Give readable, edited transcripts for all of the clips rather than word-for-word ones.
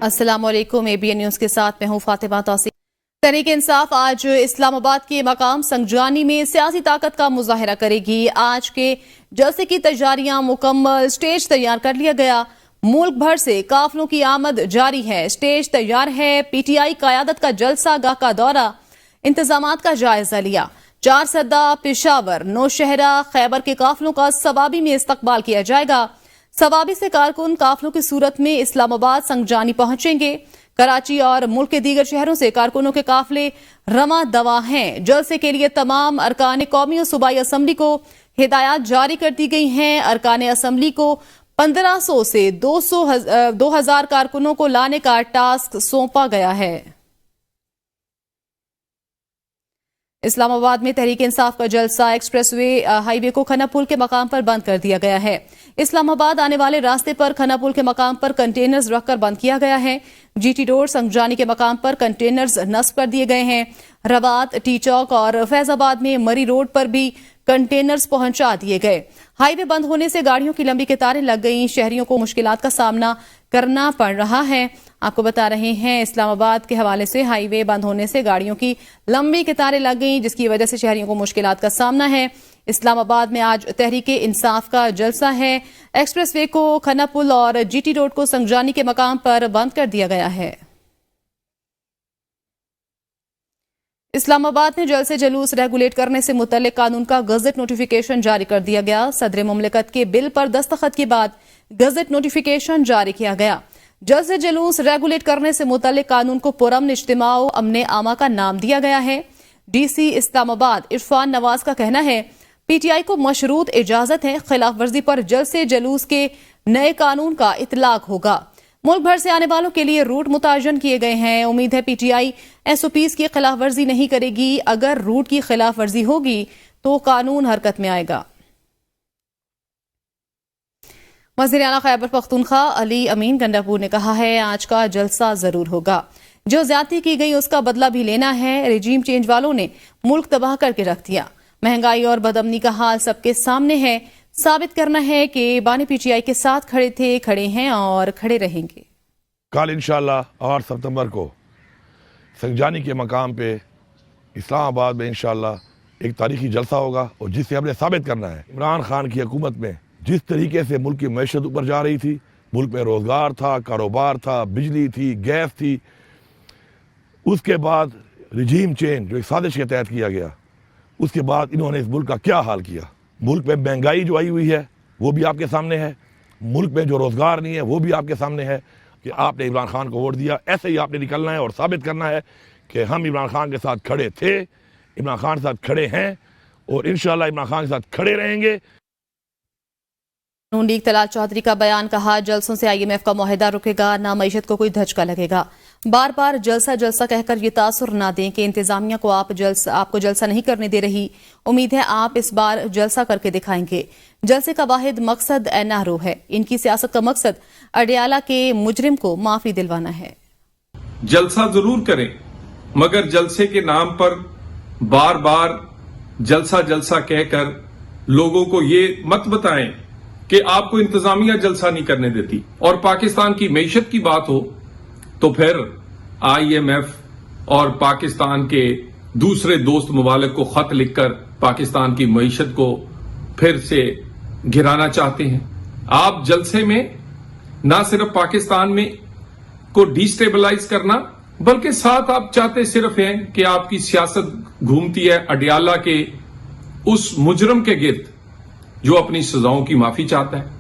السلام علیکم، ABN news کے ساتھ میں ہوں فاطمہ توصیف۔ تحریک انصاف آج اسلام آباد کے مقام سنگجانی میں سیاسی طاقت کا مظاہرہ کرے گی۔ آج کے جلسے کی تیاریاں مکمل، سٹیج تیار کر لیا گیا۔ ملک بھر سے قافلوں کی آمد جاری ہے، سٹیج تیار ہے۔ PTI قیادت کا جلسہ گاہ کا دورہ، انتظامات کا جائزہ لیا۔ 4 سدہ، پشاور، نوشہرہ، خیبر کے قافلوں کا ثوابی میں استقبال کیا جائے گا۔ ثوابی سے کارکن قافلوں کی صورت میں اسلام آباد سنگجانی پہنچیں گے۔ کراچی اور ملک کے دیگر شہروں سے کارکنوں کے قافلے رواں دواں ہیں۔ جلسے کے لیے تمام ارکان قومی اور صوبائی اسمبلی کو ہدایات جاری کر دی گئی ہیں۔ ارکان اسمبلی کو 1500 سے 2000 کارکنوں کو لانے کا ٹاسک سونپا گیا ہے۔ اسلام آباد میں تحریک انصاف کا جلسہ ایکسپریس وے ہائی وے کو کھنا پل کے مقام پر بند کر دیا گیا ہے۔ اسلام آباد آنے والے راستے پر کھنا پل کے مقام پر کنٹینرز رکھ کر بند کیا گیا ہے۔ GT روڈ سنگجانی کے مقام پر کنٹینرز نصب کر دیے گئے ہیں۔ رباط، ٹی چوک اور فیض آباد میں مری روڈ پر بھی کنٹینرز پہنچا دیے گئے۔ ہائی وے بند ہونے سے گاڑیوں کی لمبی قطاریں لگ گئیں، شہریوں کو مشکلات کا سامنا کرنا پڑ رہا ہے۔ آپ کو بتا رہے ہیں اسلام آباد کے حوالے سے ہائی وے بند ہونے سے گاڑیوں کی لمبی قطاریں لگ گئیں، جس کی وجہ سے شہریوں کو مشکلات کا سامنا ہے۔ اسلام آباد میں آج تحریک انصاف کا جلسہ ہے۔ ایکسپریس وے کو کھنا پل اور GT روڈ کو سنگجانی کے مقام پر بند کر دیا گیا ہے۔ اسلام آباد میں جلسے جلوس ریگولیٹ کرنے سے متعلق قانون کا گزٹ نوٹیفیکیشن جاری کر دیا گیا۔ صدر مملکت کے بل پر دستخط کے بعد گزٹ نوٹیفیکیشن جاری کیا گیا۔ جلسے جلوس ریگولیٹ کرنے سے متعلق قانون کو پرامن اجتماع و امن عامہ کا نام دیا گیا ہے۔ DC اسلام آباد عرفان نواز کا کہنا ہے PTI کو مشروط اجازت ہے، خلاف ورزی پر جلسے جلوس کے نئے قانون کا اطلاق ہوگا۔ ملک بھر سے آنے والوں کے لیے روٹ متعین کیے گئے ہیں۔ امید ہے PTI SOPs کی خلاف ورزی نہیں کرے گی۔ اگر روٹ کی خلاف ورزی ہوگی تو قانون حرکت میں آئے گا۔ وزیر اعلیٰ خیبر پختونخوا علی امین گنڈاپور نے کہا ہے آج کا جلسہ ضرور ہوگا، جو زیادتی کی گئی اس کا بدلہ بھی لینا ہے۔ رجیم چینج والوں نے ملک تباہ کر کے رکھ دیا۔ مہنگائی اور بدامنی کا حال سب کے سامنے ہے۔ ثابت کرنا ہے کہ بانی PTI کے ساتھ کھڑے تھے، کھڑے ہیں اور کھڑے رہیں گے۔ کل انشاءاللہ 8 ستمبر کو سنگجانی کے مقام پہ اسلام آباد میں انشاءاللہ ایک تاریخی جلسہ ہوگا، اور جس سے ہم نے ثابت کرنا ہے عمران خان کی حکومت میں جس طریقے سے ملک کی معیشت اوپر جا رہی تھی، ملک میں روزگار تھا، کاروبار تھا، بجلی تھی، گیس تھی، اس کے بعد رجیم چینج جو ایک سازش کے تحت کیا گیا، اس کے بعد انہوں نے اس ملک کا کیا حال کیا۔ ملک میں مہنگائی جو آئی ہوئی ہے وہ بھی آپ کے سامنے ہے، ملک میں جو روزگار نہیں ہے وہ بھی آپ کے سامنے ہے کہ آپ نے عمران خان کو ووٹ دیا۔ ایسے ہی آپ نے نکلنا ہے اور ثابت کرنا ہے کہ ہم عمران خان کے ساتھ کھڑے تھے، عمران خان کے ساتھ کھڑے ہیں، اور انشاءاللہ عمران خان کے ساتھ کھڑے رہیں گے۔ نون لیگ طلال چودھری کا بیان، کہا جلسوں سے IMF کا معاہدہ رکے گا، نہ معیشت کو کوئی دھچکا لگے گا۔ بار بار جلسہ جلسہ کہہ کر یہ تاثر نہ دیں کہ انتظامیہ کو آپ کو جلسہ نہیں کرنے دے رہی۔ امید ہے آپ اس بار جلسہ کر کے دکھائیں گے۔ جلسے کا واحد مقصد NRO ہے۔ ان کی سیاست کا مقصد اڈیالہ کے مجرم کو معافی دلوانا ہے۔ جلسہ ضرور کریں، مگر جلسے کے نام پر بار بار جلسہ جلسہ کہہ کر لوگوں کو یہ مت بتائیں کہ آپ کو انتظامیہ جلسہ نہیں کرنے دیتی۔ اور پاکستان کی معیشت کی بات ہو تو پھر IMF اور پاکستان کے دوسرے دوست ممالک کو خط لکھ کر پاکستان کی معیشت کو پھر سے گرانا چاہتے ہیں۔ آپ جلسے میں نہ صرف پاکستان میں کو ڈیسٹیبلائز کرنا، بلکہ ساتھ آپ چاہتے صرف ہیں کہ آپ کی سیاست گھومتی ہے اڈیالہ کے اس مجرم کے گرد جو اپنی سزاؤں کی معافی چاہتا ہے۔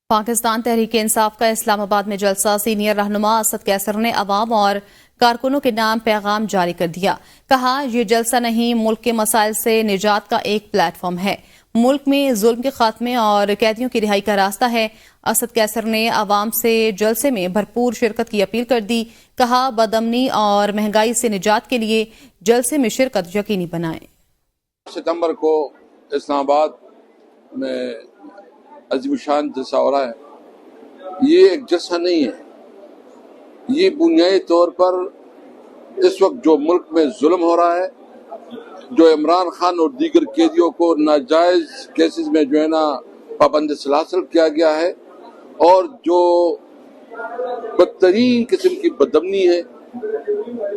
پاکستان تحریک انصاف کا اسلام آباد میں جلسہ، سینئر رہنما اسد کیسر نے عوام اور کارکنوں کے نام پیغام جاری کر دیا۔ کہا یہ جلسہ نہیں، ملک کے مسائل سے نجات کا ایک پلیٹ فارم ہے۔ ملک میں ظلم کے خاتمے اور قیدیوں کی رہائی کا راستہ ہے۔ اسد کیسر نے عوام سے جلسے میں بھرپور شرکت کی اپیل کر دی۔ کہا بدامنی اور مہنگائی سے نجات کے لیے جلسے میں شرکت یقینی بنائیں۔ ستمبر کو اسلام آباد میں عظیم شان جلسہ ہو رہا ہے۔ یہ ایک جلسہ نہیں ہے، یہ بنیادی طور پر اس وقت جو ملک میں ظلم ہو رہا ہے، جو عمران خان اور دیگر قیدیوں کو ناجائز کیسز میں جو ہے نا پابند سلاسل کیا گیا ہے، اور جو بدترین قسم کی بدامنی ہے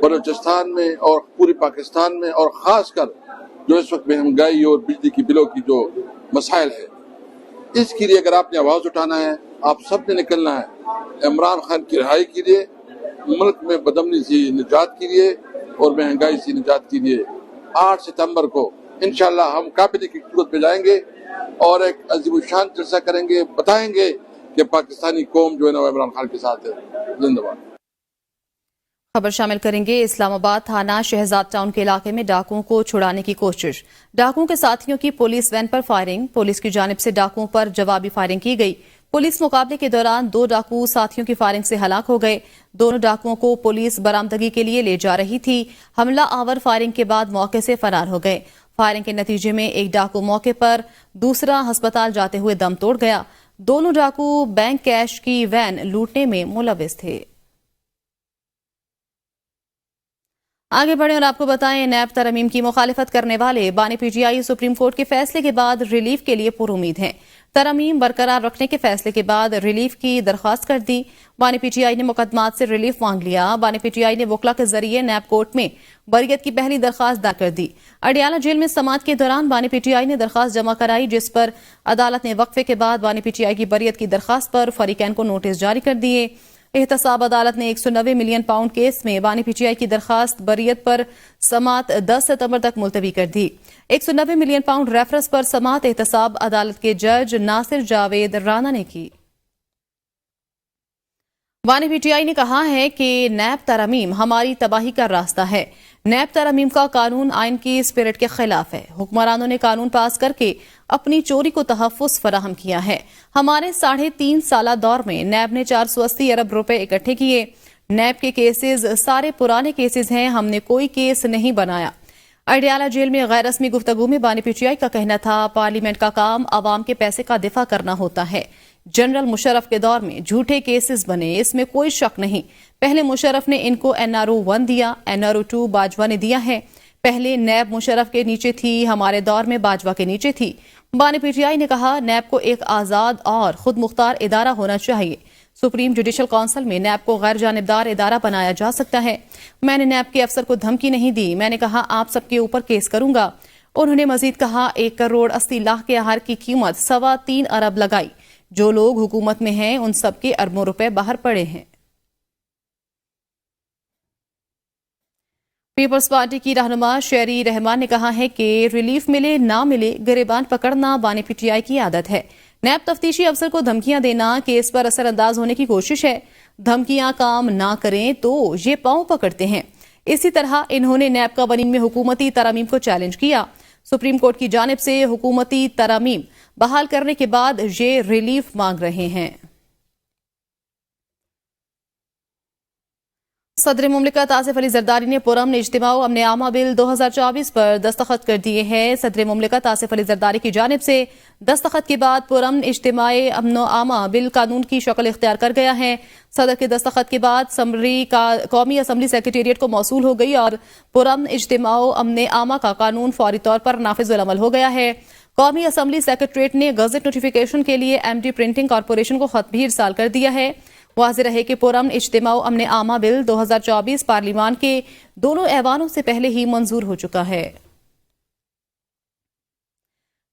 بلوچستان میں اور پورے پاکستان میں، اور خاص کر جو اس وقت مہنگائی اور بجلی کی بلوں کی جو مسائل ہے، اس کے لیے اگر آپ نے آواز اٹھانا ہے، آپ سب نے نکلنا ہے عمران خان کی رہائی کے لیے، ملک میں بدامنی سے نجات کے لیے اور مہنگائی سے نجات کے لیے 8 ستمبر کو انشاءاللہ ہم کابینہ کی صورت پہ جائیں گے اور ایک عظیم الشان جلسہ کریں گے، بتائیں گے کہ پاکستانی قوم جو ہے نا وہ عمران خان کے ساتھ ہے۔ زندہ باد۔ خبر شامل کریں گے اسلام آباد تھانہ شہزاد ٹاؤن کے علاقے میں ڈاکوؤں کو چھڑانے کی کوشش، ڈاکوؤں کے ساتھیوں کی police when per firing, police کی جانب سے ڈاکوؤں پر جوابی فائرنگ کی گئی۔ پولیس مقابلے کے دوران 2 ڈاکو ساتھیوں کی فائرنگ سے ہلاک ہو گئے۔ دونوں ڈاکوؤں کو پولیس برآمدگی کے لیے لے جا رہی تھی، حملہ آور فائرنگ کے بعد موقع سے فرار ہو گئے۔ فائرنگ کے نتیجے میں ایک ڈاکو موقع پر، دوسرا ہسپتال جاتے ہوئے دم توڑ گیا۔ دونوں ڈاکو بینک کیش کی وین لوٹنے میں ملوث تھے۔ آگے بڑھیں اور آپ کو بتائیں، نیب ترمیم کی مخالفت کرنے والے بانی پی ٹی آئی سپریم کورٹ کے فیصلے کے بعد ریلیف کے لیے پر امید ہیں۔ ترمیم برقرار رکھنے کے فیصلے کے بعد ریلیف کی درخواست کر دی۔ بانی پی ٹی آئی نے مقدمات سے ریلیف مانگ لیا۔ بانی پی ٹی آئی نے وکلا کے ذریعے نیب کورٹ میں بریت کی پہلی درخواست دائر کر دی۔ اڈیالہ جیل میں سماعت کے دوران بانی پی ٹی آئی نے درخواست جمع کرائی، جس پر عدالت نے وقفے کے بعد بانی پی ٹی آئی کی بریت کی درخواست پر فریقین کو نوٹس جاری کر دیے۔ احتساب عدالت نے 190 ملین پاؤنڈ کیس میں بانی پی ٹی آئی کی درخواست بریت پر سماعت 10 ستمبر تک ملتوی کر دی۔ 190 ملین پاؤنڈ ریفرنس پر سماعت احتساب عدالت کے جج ناصر جاوید رانا نے کی۔ بانی پی ٹی آئی نے کہا ہے کہ نیب ترمیم ہماری تباہی کا راستہ ہے۔ نیب ترمیم کا قانون آئین کی اسپرٹ کے خلاف ہے۔ حکمرانوں نے قانون پاس کر کے اپنی چوری کو تحفظ فراہم کیا ہے۔ ہمارے 3.5 سالہ دور میں نیب نے 480 ارب روپے اکٹھے کیے۔ نیب کے کیسز سارے پرانے کیسز ہیں، ہم نے کوئی کیس نہیں بنایا۔ اڈیالہ جیل میں غیر رسمی گفتگو میں بانی پی ٹی آئی کا کہنا تھا، پارلیمنٹ کا کام عوام کے پیسے کا دفاع کرنا ہوتا ہے۔ جنرل مشرف کے دور میں جھوٹے کیسز بنے، اس میں کوئی شک نہیں۔ پہلے مشرف نے ان کو NRO 1 دیا، NRO 2 باجوہ نے دیا ہے۔ پہلے نیب مشرف کے نیچے تھی، ہمارے دور میں باجوہ کے نیچے تھی۔ بانی پی ٹی آئی نے کہا، نیب کو ایک آزاد اور خود مختار ادارہ ہونا چاہیے۔ سپریم جوڈیشل کونسل میں نیب کو غیر جانبدار ادارہ بنایا جا سکتا ہے۔ میں نے نیب کے افسر کو دھمکی نہیں دی، میں نے کہا آپ سب کے اوپر کیس کروں گا۔ انہوں نے مزید کہا، 1 کروڑ 80 لاکھ کے آہار کی قیمت 3.25 ارب لگائی۔ جو لوگ حکومت میں ہیں ان سب کے اربوں روپے باہر پڑے ہیں۔ پیپلز پارٹی کی رہنما شیری رحمان نے کہا ہے کہ ریلیف ملے نہ ملے گریبان پکڑنا بانی پی ٹی آئی کی عادت ہے۔ نیب تفتیشی افسر کو دھمکیاں دینا کیس پر اثر انداز ہونے کی کوشش ہے۔ دھمکیاں کام نہ کریں تو یہ پاؤں پکڑتے ہیں۔ اسی طرح انہوں نے نیب قوانین میں حکومتی ترامیم کو چیلنج کیا۔ سپریم کورٹ کی جانب سے حکومتی ترامیم بحال کرنے کے بعد یہ ریلیف مانگ رہے ہیں۔ صدر مملکت آصف علی زرداری نے پرامن اجتماع و امن عامہ بل 2024 پر دستخط کر دیے ہیں۔ صدر مملکت آصف علی زرداری کی جانب سے دستخط کے بعد پرامن اجتماع امن و عامہ بل قانون کی شکل اختیار کر گیا ہے۔ صدر کے دستخط کے بعد قومی اسمبلی سیکریٹریٹ کو موصول ہو گئی اور پرامن اجتماع و امن عامہ کا قانون فوری طور پر نافذ العمل ہو گیا ہے۔ قومی اسمبلی سیکریٹریٹ نے گزٹ نوٹیفیکیشن کے لیے MD پرنٹنگ کارپوریشن کو خط بھی ارسال کر دیا ہے۔ واضح رہے کہ پرامن اجتماع و امن عامہ بل 2024 پارلیمان کے دونوں ایوانوں سے پہلے ہی منظور ہو چکا ہے۔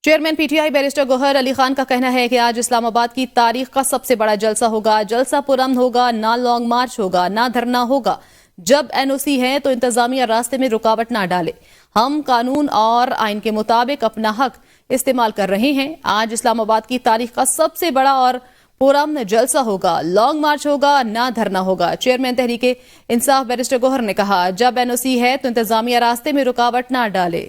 Chairman P T I barrister Gohar Ali Khan کا کہنا ہے کہ آج اسلام آباد کی تاریخ کا سب سے بڑا جلسہ ہوگا۔ جلسہ پرامن ہوگا، نہ لانگ مارچ ہوگا، نہ دھرنا ہوگا۔ جب NOC ہے تو انتظامیہ راستے میں رکاوٹ نہ ڈالے۔ ہم قانون اور آئین کے مطابق اپنا حق استعمال کر رہے ہیں۔ آج اسلام آباد کی تاریخ کا سب سے بڑا اور پرامن جلسہ ہوگا، لانگ مارچ ہوگا، نہ دھرنا ہوگا۔ چیئرمین تحریک انصاف بیرسٹر گوہر نے کہا، جب NOC ہے تو انتظامیہ راستے میں رکاوٹ نہ ڈالے۔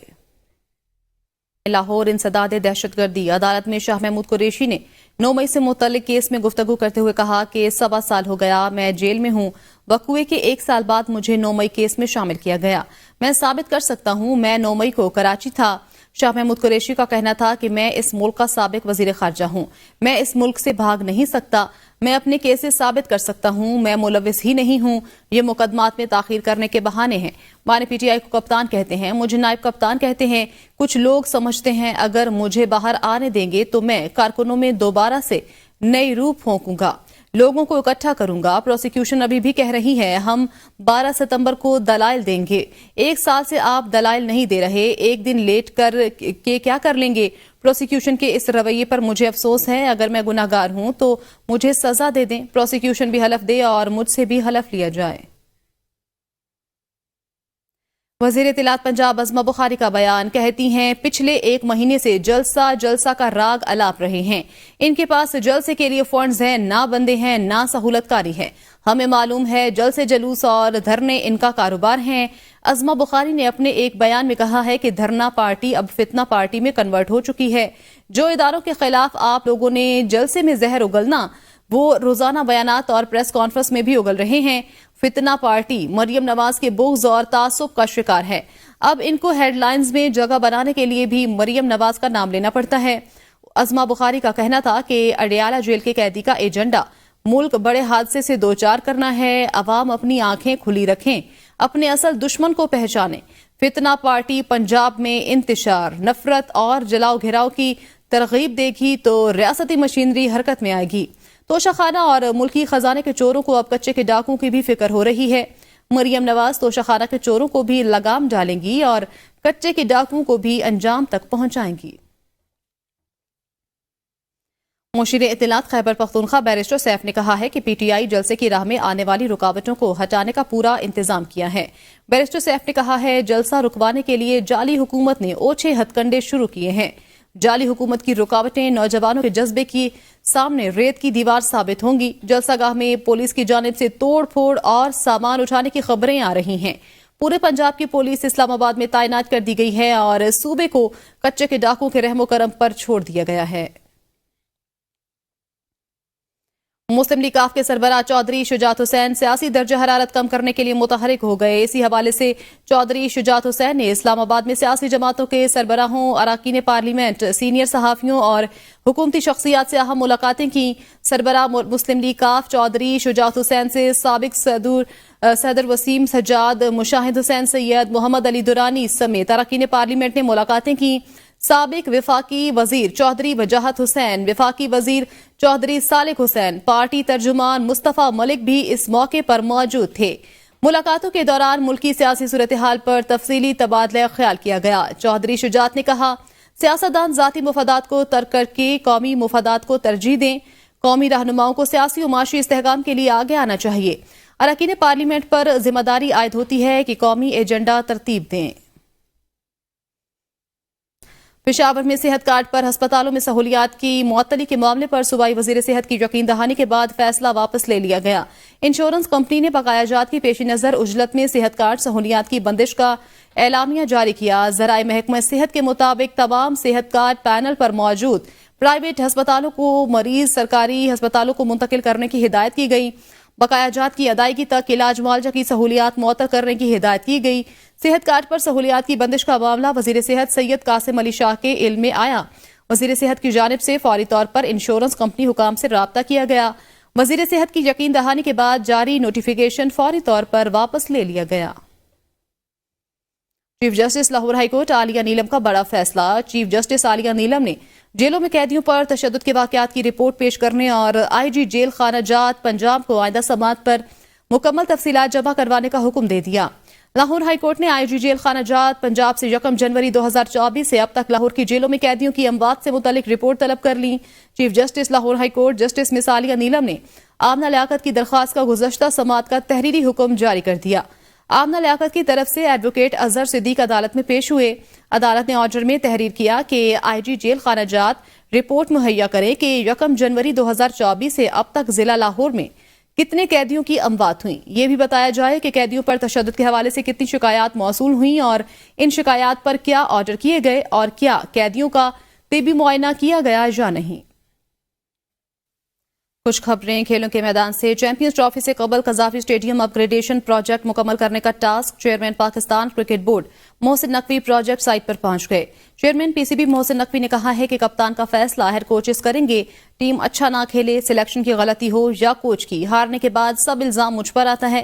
لاہور انسداد دہشت گردی عدالت میں شاہ محمود قریشی نے 9 مئی سے متعلق کیس میں گفتگو کرتے ہوئے کہا کہ 1.25 سال ہو گیا، میں جیل میں ہوں۔ وقوعے کے 1 سال بعد مجھے 9 مئی کیس میں شامل کیا گیا۔ میں ثابت کر سکتا ہوں میں 9 مئی کو کراچی تھا۔ شاہ محمود قریشی کا کہنا تھا کہ میں اس ملک کا سابق وزیر خارجہ ہوں، میں اس ملک سے بھاگ نہیں سکتا، میں اپنے کیسز ثابت کر سکتا ہوں، میں ملوث ہی نہیں ہوں، یہ مقدمات میں تاخیر کرنے کے بہانے ہیں۔ بانی پی ٹی آئی کو کپتان کہتے ہیں، مجھے نائب کپتان کہتے ہیں۔ کچھ لوگ سمجھتے ہیں اگر مجھے باہر آنے دیں گے تو میں کارکنوں میں دوبارہ سے نئی روح پھونکوں گا، لوگوں کو اکٹھا کروں گا. پروسیکیوشن ابھی بھی کہہ رہی ہے ہم 12 ستمبر کو دلائل دیں گے. 1 سال سے آپ دلائل نہیں دے رہے, ایک دن لیٹ کر کے کیا کر لیں گے؟ پروسیکیوشن کے اس رویے پر مجھے افسوس ہے. اگر میں گناہ گار ہوں تو مجھے سزا دے دیں. پروسیکیوشن بھی حلف دے اور مجھ سے بھی حلف لیا جائے. وزیر اطلاعات پنجاب عظمہ بخاری کا بیان. کہتی ہیں پچھلے 1 مہینے سے جلسہ کا راگ الاپ رہے ہیں. ان کے پاس جلسے کے لیے فنڈز ہیں, نہ بندے ہیں, نہ سہولت کاری ہے. ہمیں معلوم ہے جلسے جلوس اور دھرنے ان کا کاروبار ہیں. عظمہ بخاری نے اپنے ایک بیان میں کہا ہے کہ دھرنا پارٹی اب فتنہ پارٹی میں کنورٹ ہو چکی ہے. جو اداروں کے خلاف آپ لوگوں نے جلسے میں زہر اگلنا, وہ روزانہ بیانات اور پریس کانفرنس میں بھی اگل رہے ہیں. فتنہ پارٹی مریم نواز کے بغض اور تعصب کا شکار ہے. اب ان کو ہیڈ لائنز میں جگہ بنانے کے لیے بھی مریم نواز کا نام لینا پڑتا ہے. عظمہ بخاری کا کہنا تھا کہ اڈیالہ جیل کے قیدی کا ایجنڈا ملک بڑے حادثے سے دوچار کرنا ہے. عوام اپنی آنکھیں کھلی رکھیں, اپنے اصل دشمن کو پہچانیں. فتنہ پارٹی پنجاب میں انتشار, نفرت اور جلاؤ گھیراؤ کی ترغیب دے گی تو ریاستی مشینری حرکت میں آئے گی. توشہ خانہ اور ملکی خزانے کے چوروں کو اب کچے کے ڈاکوں کی بھی فکر ہو رہی ہے. مریم نواز توشہ خانہ کے چوروں کو بھی لگام ڈالیں گی اور کچے کے ڈاکوں کو بھی انجام تک پہنچائیں گی. مشیر اطلاعات خیبر پختونخوا بیرسٹر سیف نے کہا ہے کہ پی ٹی آئی جلسے کی راہ میں آنے والی رکاوٹوں کو ہٹانے کا پورا انتظام کیا ہے. بیرسٹر سیف نے کہا ہے جلسہ رکوانے کے لیے جعلی حکومت نے اوچھے ہتھ کنڈے شروع کیے ہیں. جعلی حکومت کی رکاوٹیں نوجوانوں کے جذبے کی سامنے ریت کی دیوار ثابت ہوں گی. جلسہ گاہ میں پولیس کی جانب سے توڑ پھوڑ اور سامان اٹھانے کی خبریں آ رہی ہیں. پورے پنجاب کی پولیس اسلام آباد میں تعینات کر دی گئی ہے اور صوبے کو کچے کے ڈاکوں کے رحم و کرم پر چھوڑ دیا گیا ہے. مسلم لیگ کے سربراہ چودھری شجاعت حسین سیاسی درجہ حرارت کم کرنے کے لیے متحرک ہو گئے. اسی حوالے سے چودھری شجاعت حسین نے اسلام آباد میں سیاسی جماعتوں کے سربراہوں, اراکین پارلیمنٹ, سینئر صحافیوں اور حکومتی شخصیات سے اہم ملاقاتیں کی. سربراہ مسلم لیگ چودھری شجاعت حسین سے سابق صدر وسیم سجاد, مشاہد حسین سید, محمد علی درانی سمیت اراکین پارلیمنٹ نے ملاقاتیں کی. سابق وفاقی وزیر چودھری وجاہت حسین, وفاقی وزیر چودھری صالح حسین, پارٹی ترجمان مصطفیٰ ملک بھی اس موقع پر موجود تھے. ملاقاتوں کے دوران ملکی سیاسی صورتحال پر تفصیلی تبادلہ خیال کیا گیا. چودھری شجاعت نے کہا سیاستدان ذاتی مفادات کو ترک کر کے قومی مفادات کو ترجیح دیں. قومی رہنماؤں کو سیاسی و معاشی استحکام کے لیے آگے آنا چاہیے. اراکین پارلیمنٹ پر ذمہ داری عائد ہوتی ہے کہ قومی ایجنڈا ترتیب دیں. پشاور میں صحت کارڈ پر ہسپتالوں میں سہولیات کی معطلی کے معاملے پر صوبائی وزیر صحت کی یقین دہانی کے بعد فیصلہ واپس لے لیا گیا. انشورنس کمپنی نے بقایا جات کی پیش نظر اجلت میں صحت کارڈ سہولیات کی بندش کا اعلامیہ جاری کیا. ذرائع محکمہ صحت کے مطابق تمام صحت کارڈ پینل پر موجود پرائیویٹ ہسپتالوں کو مریض سرکاری ہسپتالوں کو منتقل کرنے کی ہدایت کی گئی. بقایا جات کی ادائیگی تک علاج معالجہ کی سہولیات معطل کرنے کی ہدایت کی گئی. صحت کارڈ پر سہولیات کی بندش کا معاملہ وزیر صحت سید قاسم علی شاہ کے علم میں آیا. وزیر صحت کی جانب سے فوری طور پر انشورنس کمپنی حکام سے رابطہ کیا گیا. وزیر صحت کی یقین دہانی کے بعد جاری نوٹیفیکیشن فوری طور پر واپس لے لیا گیا. Chief justice Lahore high court Aalia Neelum کا بڑا فیصلہ. چیف جسٹس عالیہ نیلم نے جیلوں میں قیدیوں پر تشدد کے واقعات کی رپورٹ پیش کرنے اور آئی جی جیل خانہ جات پنجاب کو آئندہ سماعت پر مکمل تفصیلات جمع کروانے کا حکم دے دیا. لاہور ہائی کورٹ نے آئی جی جیل خانہ جات پنجاب سے 1 جنوری 2024 سے اب تک لاہور کی جیلوں میں قیدیوں کی اموات سے متعلق رپورٹ طلب کر لی. Chief justice Lahore high court justice Ms Aalia Neelum نے آمنہ لیاقت کی درخواست کا گزشتہ سماعت کا تحریری حکم جاری کر دیا. آمنہ لیاقت کی طرف سے ایڈوکیٹ اظہر صدیق عدالت میں پیش ہوئے. عدالت نے آرڈر میں تحریر کیا کہ آئی جی جیل خانہ جات رپورٹ مہیا کرے کہ 1 جنوری 2024 سے اب تک ضلع لاہور میں کتنے قیدیوں کی اموات ہوئیں. یہ بھی بتایا جائے کہ قیدیوں پر تشدد کے حوالے سے کتنی شکایات موصول ہوئیں اور ان شکایات پر کیا آرڈر کیے گئے اور کیا قیدیوں کا طبی معائنہ کیا گیا یا نہیں. کچھ خبریں کھیلوں کے میدان سے. چیمپئنز ٹرافی سے قبل Gaddafi stadium upgradation project مکمل کرنے کا task. Chairman Pakistan cricket board Mohsin Naqvi project site پر پہنچ گئے. Chairman P C B Mohsin Naqvi نے کہا ہے کہ کپتان کا فیصلہ ہیڈ کوچز کریں گے. ٹیم اچھا نہ کھیلے, سلیکشن کی غلطی ہو یا کوچ کی, ہارنے کے بعد سب الزام مجھ پر آتا ہے.